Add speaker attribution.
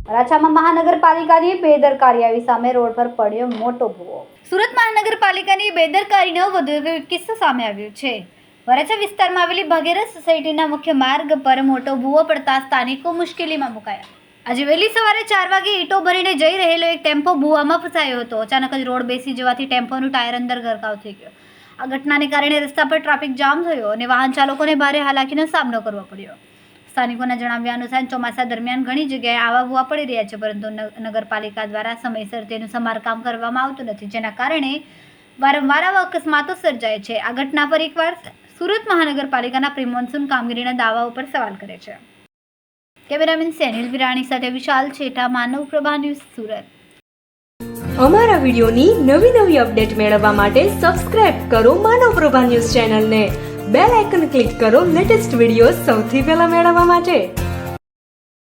Speaker 1: વરાછામાં મહાનગરપાલિકાની બેદરકારી સામે રોડ પર પડ્યો મોટો ભૂવો. સુરત મહાનગરપાલિકાની બેદરકારીનો વધુ એક કિસ્સો સામે આવ્યો છે. વરાછા વિસ્તારમાં આવેલી ભાગીરથ સોસાયટીના મુખ્ય માર્ગ પર મોટો ભૂવો પડતા સ્થાનિકો મુશ્કેલીમાં મુકાયા. આજે વહેલી સવારે 4 વાગે ઈંટો ભરીને જઈ રહેલો એક ટેમ્પો ભૂવામાં ફસાયો હતો. અચાનક જ રોડ બેસી જવાથી ટેમ્પોનું ટાયર અંદર ગરકાવ થઈ ગયો. આ ઘટનાને કારણે રસ્તા પર ટ્રાફિક જામ થયો અને વાહન ચાલકોને ભારે હાલાકીનો સામનો કરવો પડ્યો. સ્થાનિકોના જણાવ્યા અનુસાર ચોમાસા દરમિયાન ઘણી જગ્યાએ આવા ભૂવા પડી રહ્યા છે, પરંતુ નગરપાલિકા દ્વારા સમયસર તેનું સમારકામ કરવામાં આવતું નથી, જેના કારણે વારંવાર આવા અકસ્માતો સર્જાય છે. આ ઘટના પર એકવાર સુરત મહાનગરપાલિકાના પ્રી મોન્સૂન કામગીરીના દાવા ઉપર સવાલ કરે છે. કેમેરામેન સેનિલ વિરાણી સાથે વિશાલ છેઠા, માનવ પ્રભા ન્યૂઝ, સુરત.
Speaker 2: અમારા વિડીયોની નવી અપડેટ મેળવવા માટે સબસ્ક્રાઇબ કરો માનવ પ્રભા ન્યૂઝ ચેનલને. બેલ આઇકન ક્લિક કરો લેટેસ્ટ વિડીયો સૌથી પહેલા મેળવવા માટે.